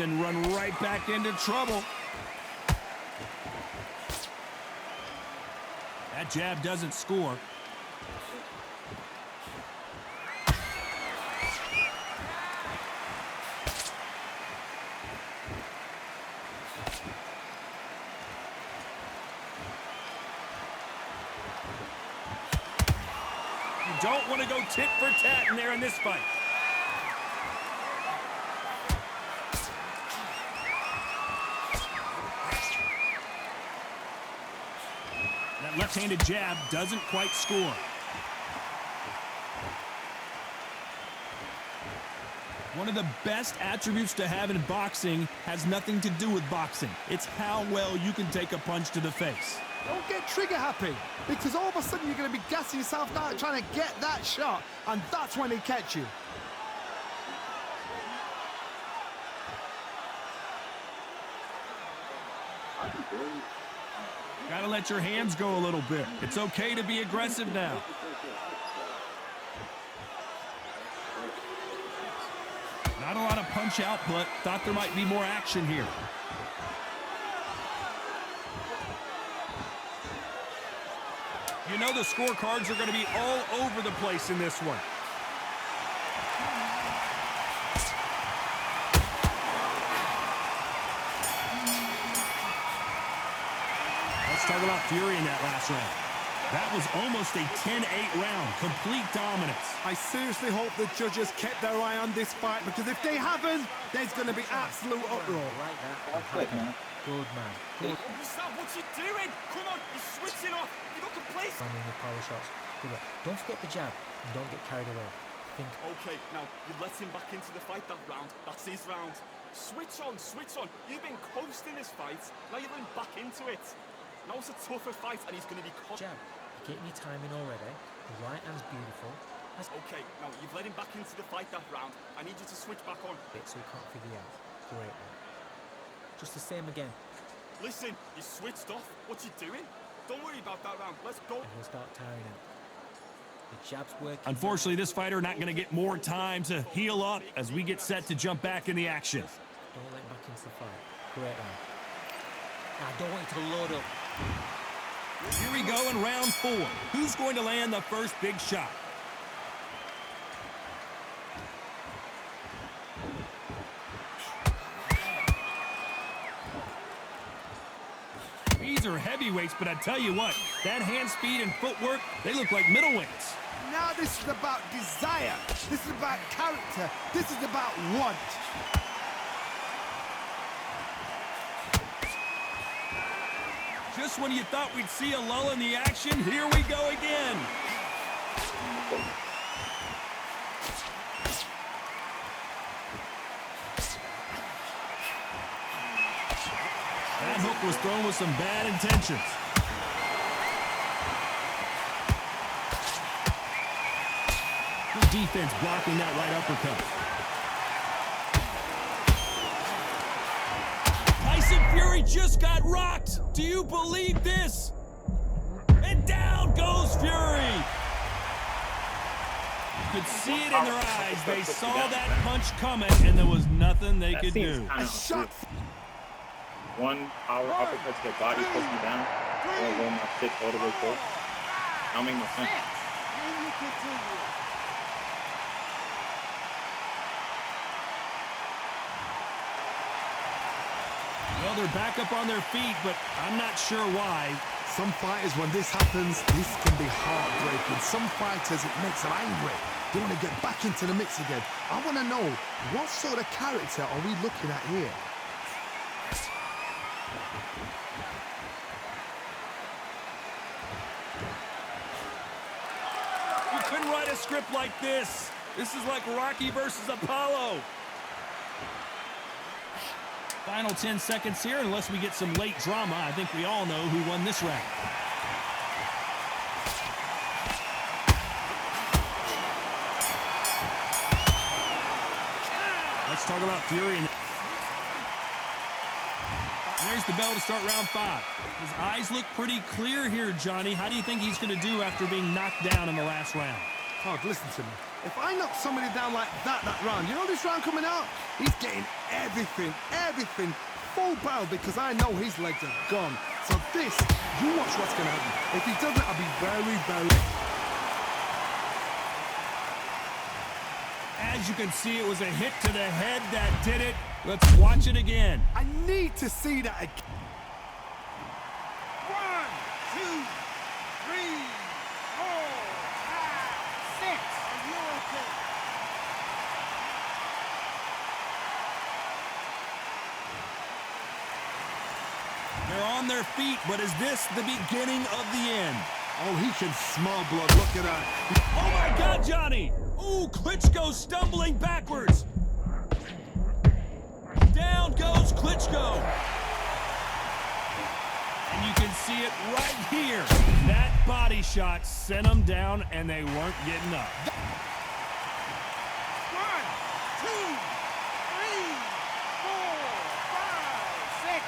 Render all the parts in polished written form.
and run right back into trouble. That jab doesn't score. You don't want to go tit for tat in there in this fight. That left-handed jab doesn't quite score. One of the best attributes to have in boxing has nothing to do with boxing. It's how well you can take a punch to the face. Don't get trigger happy, because all of a sudden you're going to be gassing yourself out trying to get that shot, and that's when they catch you. Gotta let your hands go a little bit. It's okay to be aggressive now. Not a lot of punch output. Thought there might be more action here. You know the scorecards are going to be all over the place in this one. Let's talk about fury in that last round. That was almost a 10-8 round, complete dominance. I seriously hope the judges kept their eye on this fight, because if they haven't, there's going to be absolute uproar. Right there. Good man. Good. Stop what you're doing! Come on, you're switching off! You got to place! Landing your power shots. Good luck. Don't forget the jab, and don't get carried away. Think. Okay, now, you let him back into the fight that round. That's his round. Switch on, switch on. You've been coasting this fight. Now you're going back into it. Now it's a tougher fight, and he's going to be caught. Jab. You're getting your timing already. The right hand's beautiful. Okay, now you've let him back into the fight that round. I need you to switch back on. So he can't figure out. Great one. Just the same again. Listen, you switched off. What you doing? Don't worry about that round. Let's go. And he'll start tiring out. The jab's working. Unfortunately, this fighter not going to get more time to heal up as we get set to jump back in the action. Don't let him back into the fight. Great round. Now, I don't want you to load up. Here we go in round 4. Who's going to land the first big shot? These are heavyweights, but I tell you what, that hand speed and footwork, they look like middleweights. Now this is about desire. This is about character. This is about want. Just when you thought we'd see a lull in the action, here we go again. That hook was thrown with some bad intentions. Good defense blocking that right uppercut. Tyson Fury just got rocked. Do you believe this? And down goes Fury. You could see it in their eyes. They saw that punch coming, and there was nothing they could do. A shot. One power uppercut to the body, pushing me down. And roll my shit all the way forward. That'll make no sense. Well, they're back up on their feet, but I'm not sure why. Some fighters, when this happens, this can be heartbreaking. Some fighters, it makes them angry. They want to get back into the mix again. I want to know, what sort of character are we looking at here? You couldn't write a script like this. This is like Rocky versus Apollo. Final 10 seconds here, unless we get some late drama. I think we all know who won this round. Let's talk about Fury. There's the bell to start round 5. His eyes look pretty clear here, Johnny. How do you think he's going to do after being knocked down in the last round? Oh, listen to me. If I knock somebody down like that round, you know this round coming out? He's getting everything, full barrel, because I know his legs are gone. So this, you watch what's going to happen. If he doesn't, I'll be very, very... As you can see, it was a hit to the head that did it. Let's watch it again. I need to see that again. 1, 2, 3, 4, 5, 6. Are you okay? They're on their feet, but is this the beginning of the end? Oh, he can smell blood. Look at that. Oh my God, Johnny! Ooh, Klitschkco stumbling backwards. Down goes Klitschkco. And you can see it right here. That body shot sent them down, and they weren't getting up. 1, 2, 3, 4, 5, 6,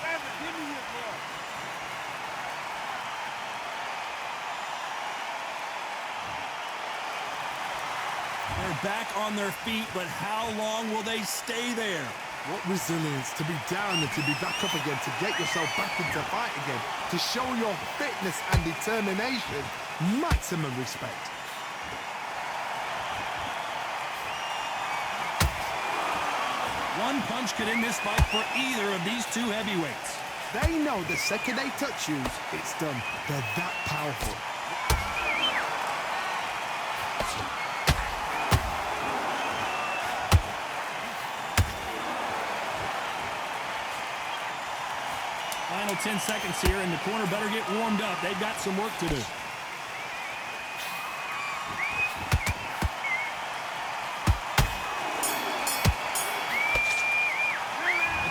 7. Give me your blood. They're back on their feet, but how long will they stay there? What resilience to be down and to be back up again, to get yourself back into fight again, to show your fitness and determination. Maximum respect. One punch could end this fight for either of these two heavyweights. They know the second they touch you, it's done. They're that powerful. Final 10 seconds here, and the corner better get warmed up. They've got some work to do. Let's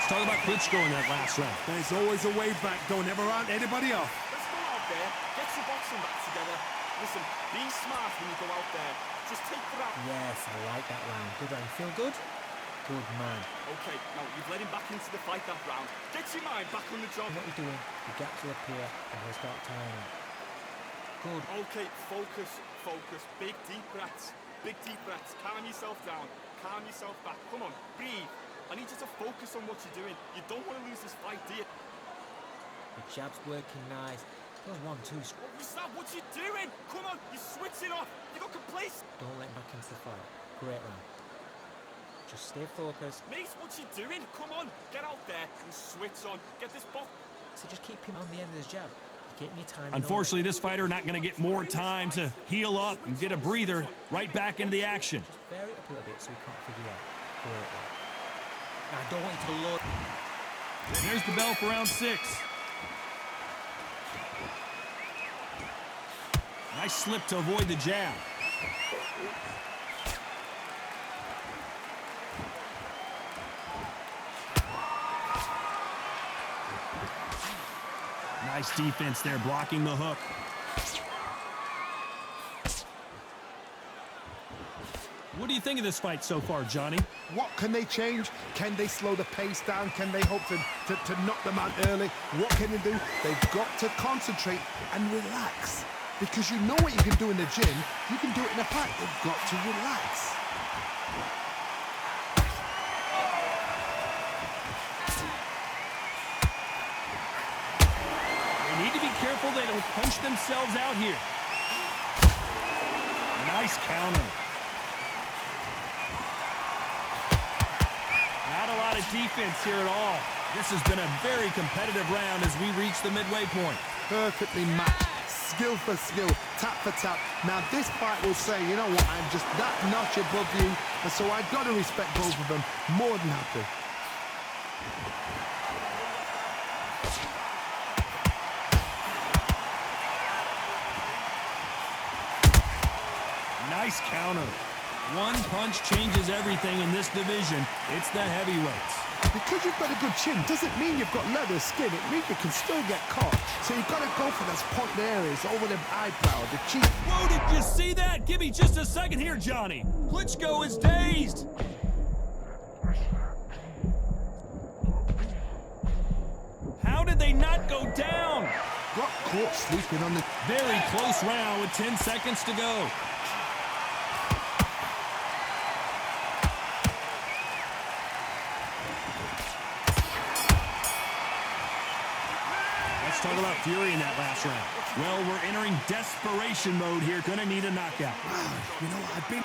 talk about Klitschkco in that last round. There's always a way back. Don't ever round anybody off. Let's go out there, get your boxing back together. Listen, be smart when you go out there. Just take the round. Yes, I like that round. Good round. Feel good? Good man. Okay, now you've let him back into the fight that round. Get your mind back on the job. And what you're doing, the gaps will appear and he'll start timing. Good. Okay, focus, focus. Big deep breaths. Big deep breaths. Calm yourself down. Calm yourself back. Come on, breathe. I need you to focus on what you're doing. You don't want to lose this fight, do you? The jab's working nice. Those 1-2s. What was that? What you doing? Come on, you're switching off. You got complacent. Don't let him back into the fight. Great round. Just stay focused. Mate, what you doing? Come on, get out there and switch on. Get this box. So just keep him on the end of his jab. Get me time. Unfortunately, this fighter not going to get more time to heal up and get a breather. Right back into the action. Just vary it up a little bit so we can't figure out. Great round. Now, I don't want you to load. There's the bell for round 6. Nice slip to avoid the jab. Nice defense there, blocking the hook. What do you think of this fight so far, Johnny? What can they change? Can they slow the pace down? Can they hope to knock them out early? What can they do? They've got to concentrate and relax. Because you know what you can do in the gym, you can do it in a fight. They've got to relax. They need to be careful they don't punch themselves out here. Nice counter. Not a lot of defense here at all. This has been a very competitive round as we reach the midway point. Perfectly matched. Skill for skill, tap for tap. Now this fight will say, you know what, I'm just that notch above you, and so I've got to respect both of them more than happy. Nice counter. One punch changes everything in this division. It's the heavyweights. Because you've got a good chin doesn't mean you've got leather skin. It means you can still get caught. So you've got to go for those point areas over the eyebrow, the cheek. Whoa, did you see that? Give me just a second here, Johnny. Klitschkco is dazed. How did they not go down? Got caught sleeping on the... Very close round with 10 seconds to go. talk about fury in that last round. Well, we're entering desperation mode here. Gonna need a knockout. Wow, you know, I've been...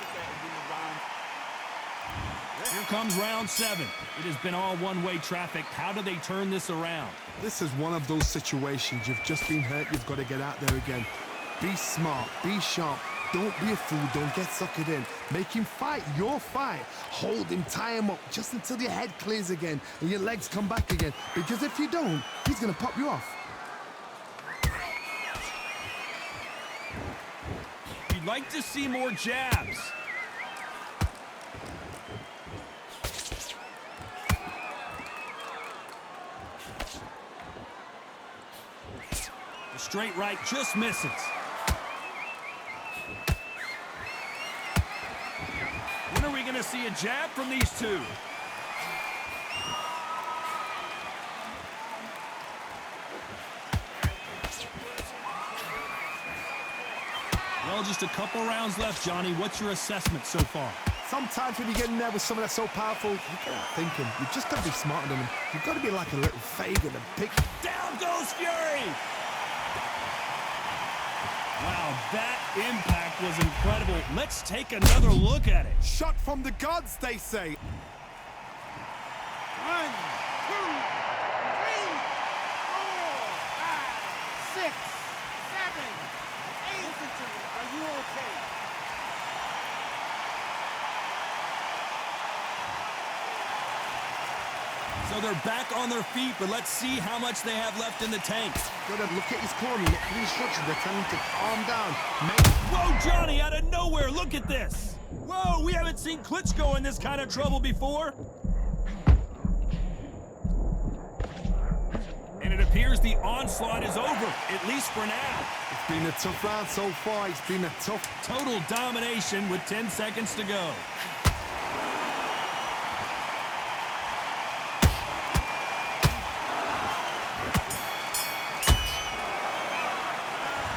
Here comes round 7. It has been all one-way traffic. How do they turn this around? This is one of those situations. You've just been hurt. You've got to get out there again. Be smart. Be sharp. Don't be a fool. Don't get suckered in. Make him fight your fight. Hold him, tie him up just until your head clears again and your legs come back again. Because if you don't, he's going to pop you off. You'd like to see more jabs. The straight right just misses. When are we going to see a jab from these two? Well, just a couple rounds left, Johnny. What's your assessment so far? Sometimes when you get in there with someone that's so powerful, you can't think him. You've just got to be smarter than him. You've got to be like a little Fagin and pick. Down goes Fury! Wow, that impact was incredible. Let's take another look at it. Shot from the gods, they say. 1, 2, 3, 4, 5, 6, 7, 8. Listen to me. Are you okay? So they're back on their feet, but let's see how much they have left in the tank. Got to look at his corner, look at the instructions. They're telling him to calm down. Whoa, Johnny, out of nowhere, look at this. Whoa, we haven't seen Klitschkco in this kind of trouble before. And it appears the onslaught is over, at least for now. It's been a tough round so far. It's been a tough... Total domination with 10 seconds to go.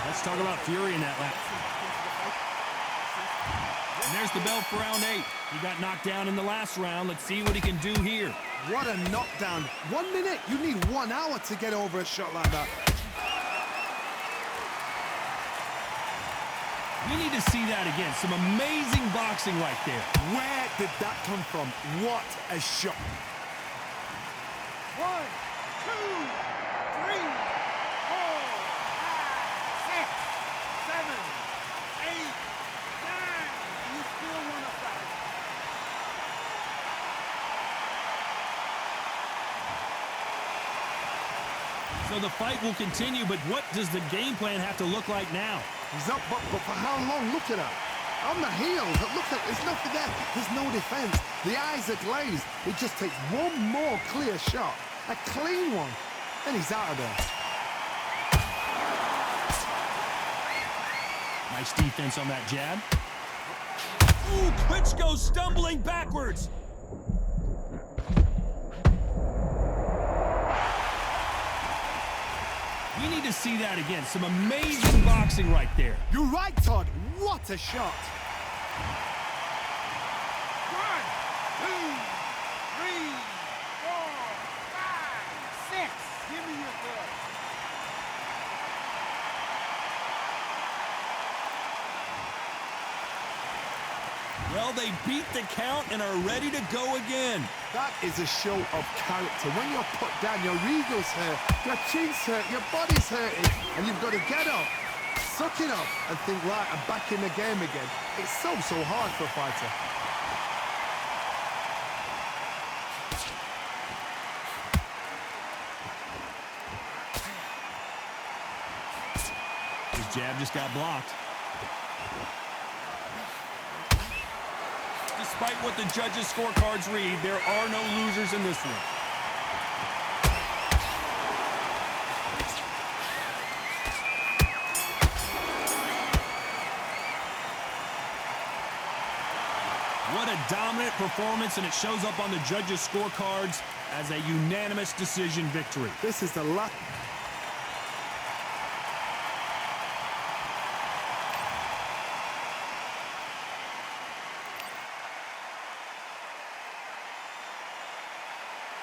Let's talk about fury in that lap. And there's the bell for round 8. He got knocked down in the last round. Let's see what he can do here. What a knockdown. 1 minute. You need 1 hour to get over a shot like that. We need to see that again. Some amazing boxing right there. Where did that come from? What a shot. 1, 2, 3, 4, 5, 6, 7, 8, 9. You still want to fight? So the fight will continue, but what does the game plan have to look like now? He's up, but for how long? Look at that. On the heels, it looks like there's nothing there. There's no defense. The eyes are glazed. It just takes one more clear shot. A clean one. And he's out of there. Nice defense on that jab. Ooh, Klitschkco stumbling backwards. We need to see that again. Some amazing boxing right there. You're right, Todd. What a shot. 1, 2, 3, 4, 5, 6. Give me your belt. Well, they beat the count and are ready to go again. That is a show of character. When you're put down, your ego's hurt, your chin's hurt, your body's hurting, and you've got to get up, suck it up, and think, right, I'm back in the game again. It's so hard for a fighter. His jab just got blocked. Despite what the judges' scorecards read, there are no losers in this one. What a dominant performance, and it shows up on the judges' scorecards as a unanimous decision victory. This is the last...